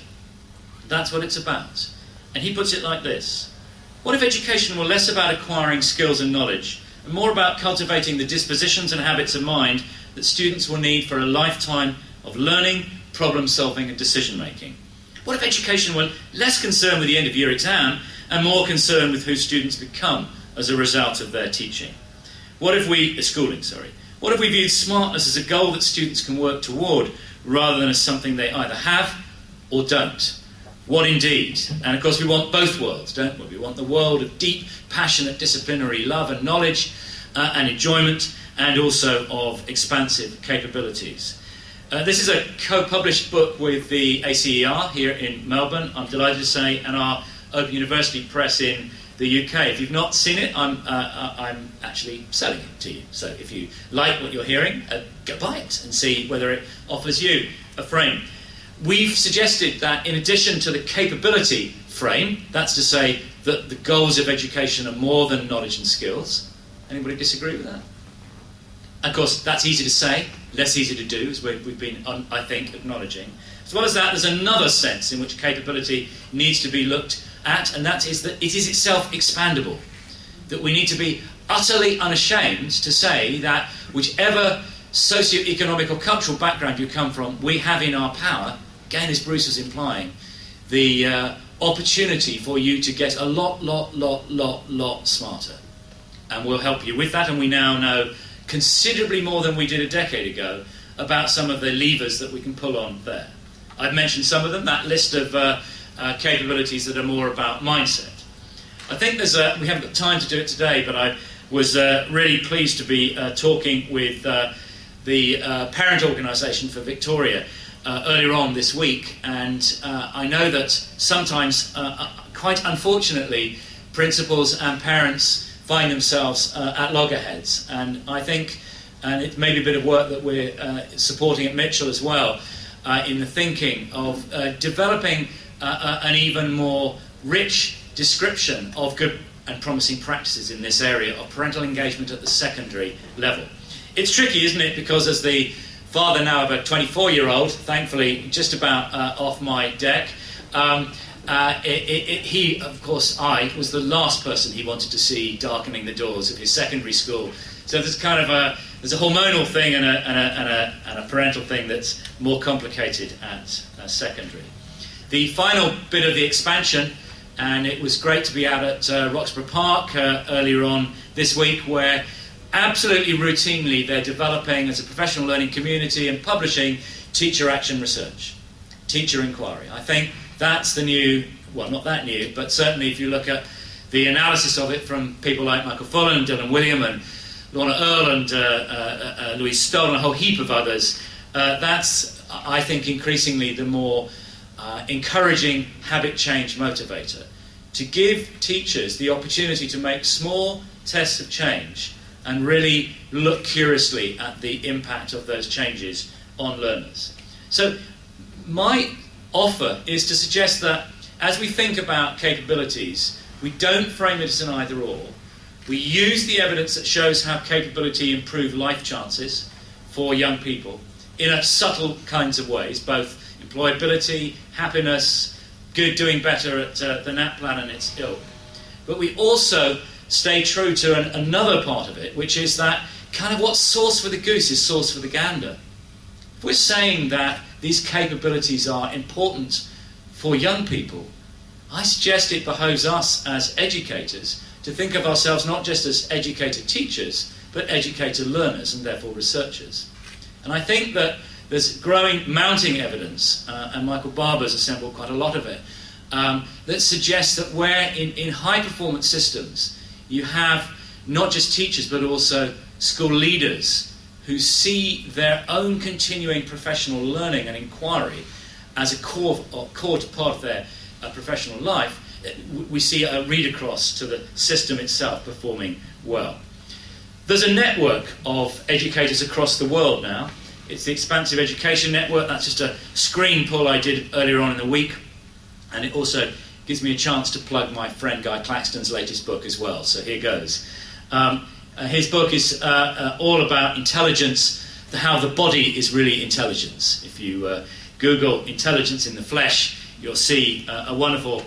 That's what it's about. And he puts it like this: what if education were less about acquiring skills and knowledge, and more about cultivating the dispositions and habits of mind that students will need for a lifetime of learning, problem-solving and decision-making? What if education were less concerned with the end-of-year exam and more concerned with who students become as a result of their teaching? What if we viewed smartness as a goal that students can work toward rather than as something they either have or don't? What indeed? And of course we want both worlds, don't we? We want the world of deep, passionate, disciplinary love and knowledge and enjoyment, and also of expansive capabilities. This is a co-published book with the ACER here in Melbourne, I'm delighted to say, and our Open University Press in the UK. If you've not seen it, I'm actually selling it to you. So if you like what you're hearing, go buy it and see whether it offers you a frame. We've suggested that in addition to the capability frame, that's to say that the goals of education are more than knowledge and skills. Anybody disagree with that? Of course, that's easy to say, less easy to do, as we've been, I think, acknowledging. As well as that, there's another sense in which capability needs to be looked at, and that is that it is itself expandable. That we need to be utterly unashamed to say that whichever socio-economic or cultural background you come from, we have in our power, again as Bruce was implying, the opportunity for you to get a lot smarter. And we'll help you with that, and we now know considerably more than we did a decade ago about some of the levers that we can pull on there. I've mentioned some of them, that list of capabilities that are more about mindset. I think we haven't got time to do it today, but I was really pleased to be talking with the parent organisation for Victoria earlier on this week, and I know that sometimes, quite unfortunately, principals and parents find themselves at loggerheads, and I think, and it may be a bit of work that we're supporting at Mitchell as well, in the thinking of developing an even more rich description of good and promising practices in this area of parental engagement at the secondary level. It's tricky, isn't it? Because as the father now of a 24-year-old, thankfully just about off my deck, he, of course, I was the last person he wanted to see darkening the doors of his secondary school. So there's kind of there's a hormonal thing and a parental thing that's more complicated at secondary. The final bit of the expansion, and it was great to be out at Roxburgh Park earlier on this week, where absolutely routinely they're developing as a professional learning community and publishing teacher action research, teacher inquiry. I think that's the new, well, not that new, but certainly if you look at the analysis of it from people like Michael Fullen and Dylan William and Lorna Earle and Louise Stoll and a whole heap of others, that's, I think, increasingly the more encouraging habit change motivator, to give teachers the opportunity to make small tests of change and really look curiously at the impact of those changes on learners. So my offer is to suggest that as we think about capabilities, we don't frame it as an either-or. We use the evidence that shows how capability improves life chances for young people in a subtle kinds of ways, both employability, happiness, doing better at the NAPLAN and its ilk. But we also stay true to another part of it, which is that kind of what's sauce for the goose is sauce for the gander. If we're saying that these capabilities are important for young people, I suggest it behoves us as educators to think of ourselves not just as educated teachers, but educated learners and therefore researchers. And I think that there's growing, mounting evidence, and Michael Barber's assembled quite a lot of it, that suggests that where in high-performance systems you have not just teachers but also school leaders who see their own continuing professional learning and inquiry as a core part of their professional life, we see a read across to the system itself performing well. There's a network of educators across the world now. It's the Expansive Education Network. That's just a screen pull I did earlier on in the week. And it also gives me a chance to plug my friend Guy Claxton's latest book as well. So here goes. His book is all about intelligence, how the body is really intelligence. If you Google intelligence in the flesh, you'll see a wonderful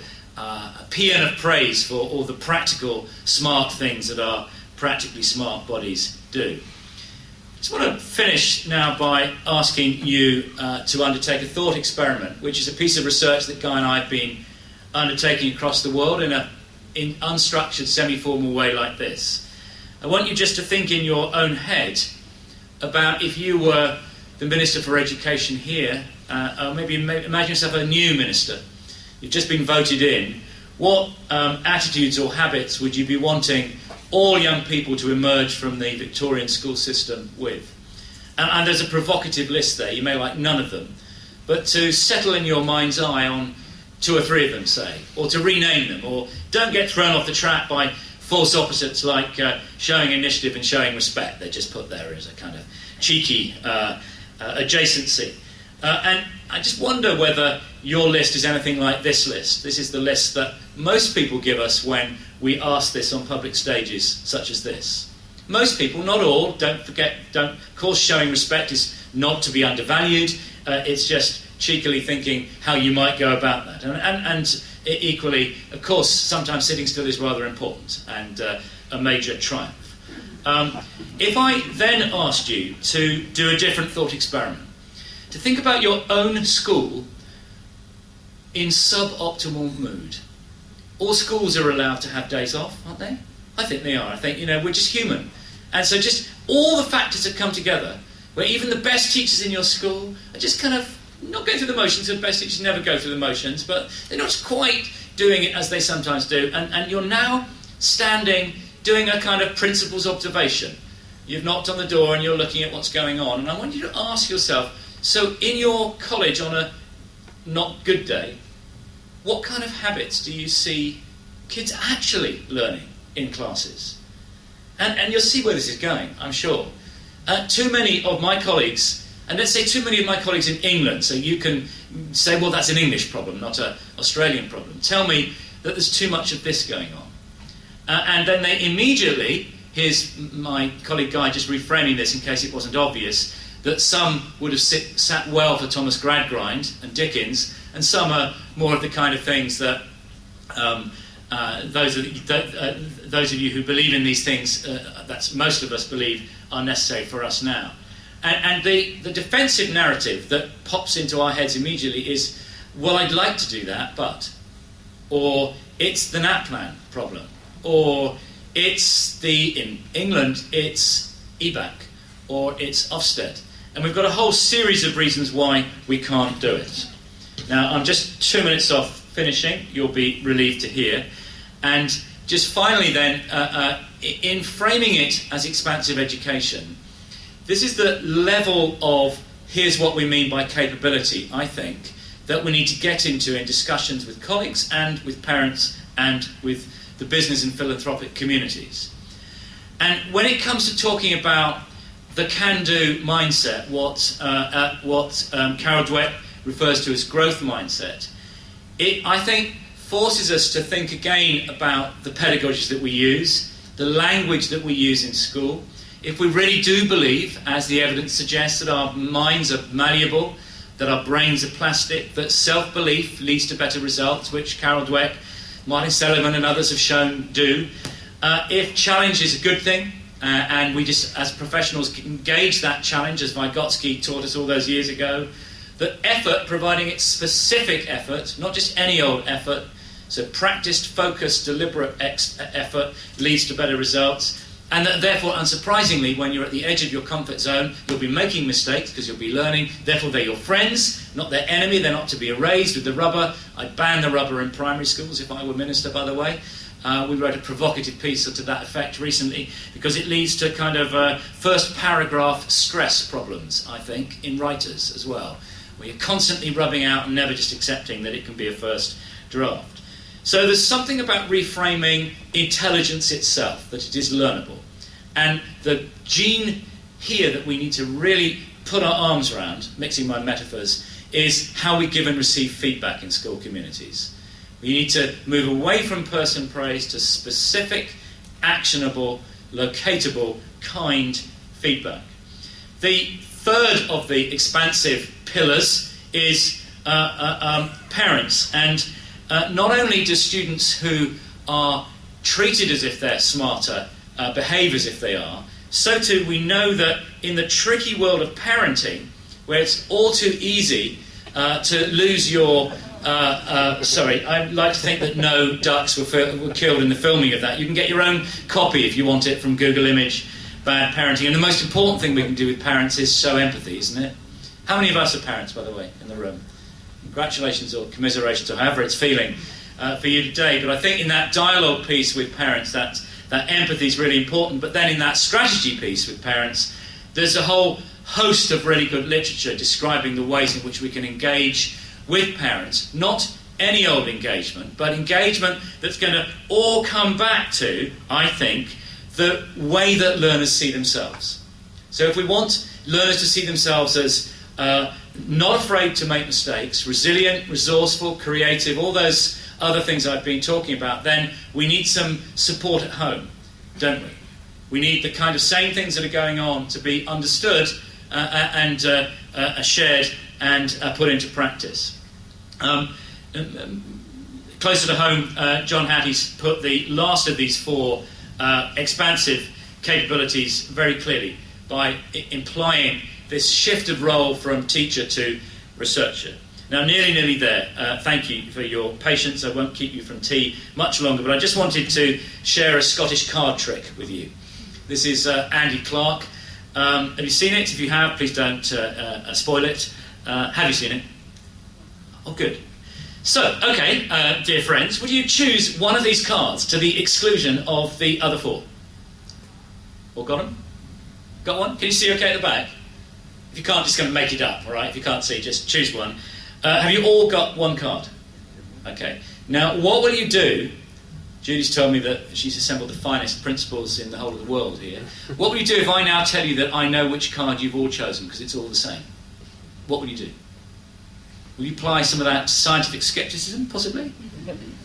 paean of praise for all the practical, smart things that our practically smart bodies do. I just want to finish now by asking you to undertake a thought experiment, which is a piece of research that Guy and I have been undertaking across the world in unstructured, semi-formal way like this. I want you just to think in your own head about if you were the Minister for Education here, or maybe imagine yourself a new minister. You've just been voted in. What attitudes or habits would you be wanting all young people to emerge from the Victorian school system with? And there's a provocative list there. You may like none of them. But to settle in your mind's eye on 2 or 3 of them, say, or to rename them, or don't get thrown off the trap by false opposites like showing initiative and showing respect. They're just put there as a kind of cheeky adjacency. And I just wonder whether your list is anything like this list. This is the list that most people give us when we ask this on public stages such as this. Most people, not all, don't forget, of course showing respect is not to be undervalued. It's just cheekily thinking how you might go about that. And equally, of course, sometimes sitting still is rather important and a major triumph. If I then asked you to do a different thought experiment, to think about your own school in suboptimal mood. All schools are allowed to have days off, aren't they? I think they are. I think, we're just human. And so just all the factors have come together where even the best teachers in your school are just kind of not going through the motions. The best teachers never go through the motions, but they're not quite doing it as they sometimes do. And you're now standing, doing a kind of principal's observation. You've knocked on the door and you're looking at what's going on. And I want you to ask yourself, so in your college on a not good day, what kind of habits do you see kids actually learning in classes? And you'll see where this is going, I'm sure. Too many of my colleagues, and let's say too many of my colleagues in England, so you can say, well, that's an English problem, not an Australian problem. Tell me that there's too much of this going on. And then they immediately, here's my colleague Guy just reframing this in case it wasn't obvious, that some would have sat well for Thomas Gradgrind and Dickens, and some are more of the kind of things that those of you who believe in these things, that's most of us believe, are necessary for us now. And the defensive narrative that pops into our heads immediately is, well, I'd like to do that, but, or it's the NAPLAN problem, or it's in England, it's EBAC, or it's Ofsted. And we've got a whole series of reasons why we can't do it. Now, I'm just 2 minutes off finishing, you'll be relieved to hear. And just finally then, in framing it as expansive education, this is the level of, here's what we mean by capability, I think, that we need to get into in discussions with colleagues and with parents and with the business and philanthropic communities. And when it comes to talking about the can-do mindset, what Carol Dweck refers to as growth mindset, it, I think, forces us to think again about the pedagogies that we use, the language that we use in school. If we really do believe, as the evidence suggests, that our minds are malleable, that our brains are plastic, that self-belief leads to better results, which Carol Dweck, Martin Seligman and others have shown do, if challenge is a good thing, and we just, as professionals, engage that challenge, as Vygotsky taught us all those years ago, that effort, providing its specific effort, not just any old effort, so practiced, focused, deliberate effort leads to better results, and that therefore, unsurprisingly, when you're at the edge of your comfort zone, you'll be making mistakes because you'll be learning, therefore they're your friends, not their enemy, they're not to be erased with the rubber. I'd ban the rubber in primary schools if I were minister, by the way. We wrote a provocative piece to that effect recently because it leads to kind of first paragraph stress problems, I think, in writers as well, where you're constantly rubbing out and never just accepting that it can be a first draft. So there's something about reframing intelligence itself, that it is learnable. And the gene here that we need to really put our arms around, mixing my metaphors, is how we give and receive feedback in school communities. We need to move away from person praise to specific, actionable, locatable, kind feedback. The third of the expansive pillars is parents. And not only do students who are treated as if they're smarter behave as if they are, so too we know that in the tricky world of parenting, where it's all too easy to lose your... sorry, I'd like to think that no ducks were killed in the filming of that. You can get your own copy if you want it from Google Image, Bad Parenting. And the most important thing we can do with parents is show empathy, isn't it? How many of us are parents, by the way, in the room? Congratulations or commiserations or however it's feeling for you today. But I think in that dialogue piece with parents, that empathy is really important. But then in that strategy piece with parents, there's a whole host of really good literature describing the ways in which we can engage with parents. Not any old engagement, but engagement that's going to all come back to, I think, the way that learners see themselves. So if we want learners to see themselves as not afraid to make mistakes, resilient, resourceful, creative, all those other things I've been talking about, then we need some support at home, don't we? We need the kind of same things that are going on to be understood and shared and put into practice. Closer to home, John Hattie's put the last of these four expansive capabilities very clearly by implying this shift of role from teacher to researcher. Now, nearly there. Thank you for your patience. I won't keep you from tea much longer, but I just wanted to share a Scottish card trick with you. This is Andy Clark. Have you seen it? If you have, please don't spoil it. Have you seen it? Oh, good. So, okay, dear friends, would you choose one of these cards to the exclusion of the other four? All got them? Got one? Can you see okay at the back? If you can't, just going to make it up, all right? If you can't see, just choose one. Have you all got one card? Okay. Now, what will you do? Judy's told me that she's assembled the finest principals in the whole of the world here. What will you do if I now tell you that I know which card you've all chosen, because it's all the same? What will you do? Will you apply some of that scientific scepticism, possibly?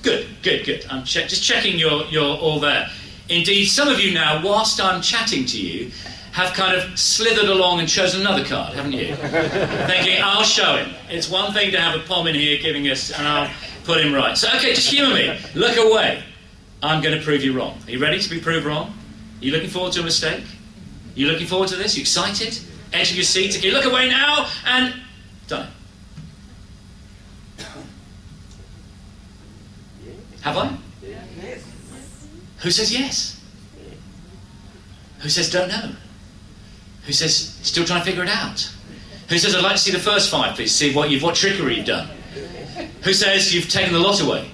Good. I'm just checking you're all there. Indeed, some of you now, whilst I'm chatting to you, have kind of slithered along and chosen another card, haven't you? Thinking, I'll show him. It's one thing to have a pom in here giving us, and I'll put him right. So, okay, just humour me. Look away. I'm going to prove you wrong. Are you ready to be proved wrong? Are you looking forward to a mistake? Are you looking forward to this? Are you excited? Edge of your seat. Okay, look away now, and done it. Have I? Yes. Who says yes? Who says don't know? Who says still trying to figure it out? Who says I'd like to see the first five, please, see what trickery you've done? Who says you've taken the lot away?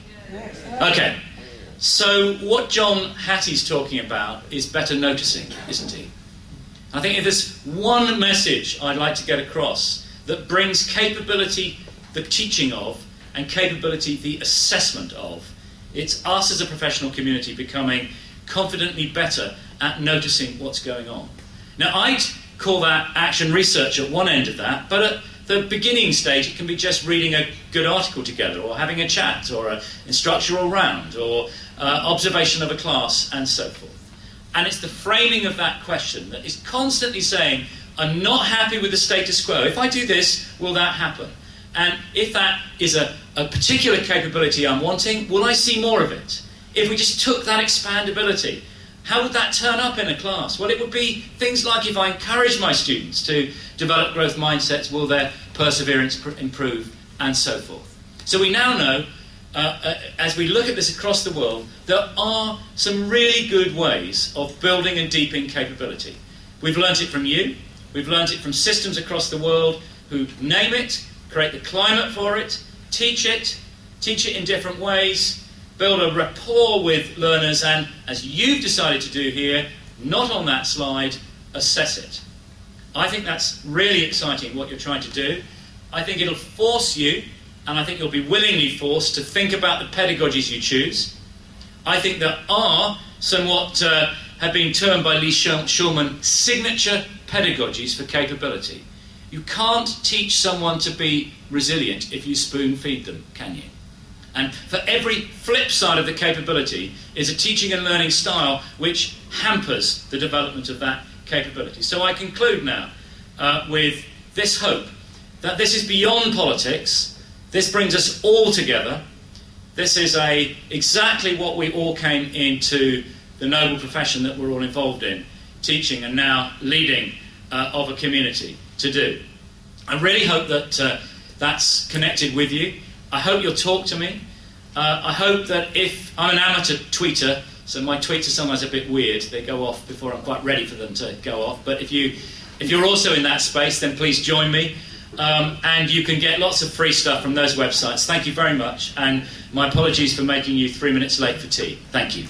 Okay, so what John Hattie's talking about is better noticing, isn't he? I think if there's one message I'd like to get across that brings capability, the teaching of, and capability, the assessment of, it's us as a professional community becoming confidently better at noticing what's going on. Now, I'd call that action research at one end of that, but at the beginning stage it can be just reading a good article together, or having a chat, or an instructional round, or observation of a class, and so forth. And it's the framing of that question that is constantly saying, I'm not happy with the status quo. If I do this, will that happen? And if that is a particular capability I'm wanting, will I see more of it? If we just took that expandability, how would that turn up in a class? Well, it would be things like if I encourage my students to develop growth mindsets, will their perseverance improve, and so forth. So we now know, as we look at this across the world, there are some really good ways of building and deepening capability. We've learnt it from you. We've learnt it from systems across the world who name it, create the climate for it, teach it in different ways, build a rapport with learners, and, as you've decided to do here, not on that slide, assess it. I think that's really exciting, what you're trying to do. I think it'll force you, and I think you'll be willingly forced to think about the pedagogies you choose. I think there are somewhat have been termed by Lee Schulman signature pedagogies for capability. You can't teach someone to be resilient if you spoon feed them, can you? And for every flip side of the capability is a teaching and learning style which hampers the development of that capability. So I conclude now with this hope that this is beyond politics. This brings us all together. This is exactly what we all came into the noble profession that we're all involved in, teaching and now leading of a community, to do. I really hope that that's connected with you. I hope you'll talk to me. I hope that if I'm an amateur tweeter, so my tweets are sometimes a bit weird. They go off before I'm quite ready for them to go off. But if you're also in that space, then please join me. And you can get lots of free stuff from those websites. Thank you very much. And my apologies for making you 3 minutes late for tea. Thank you.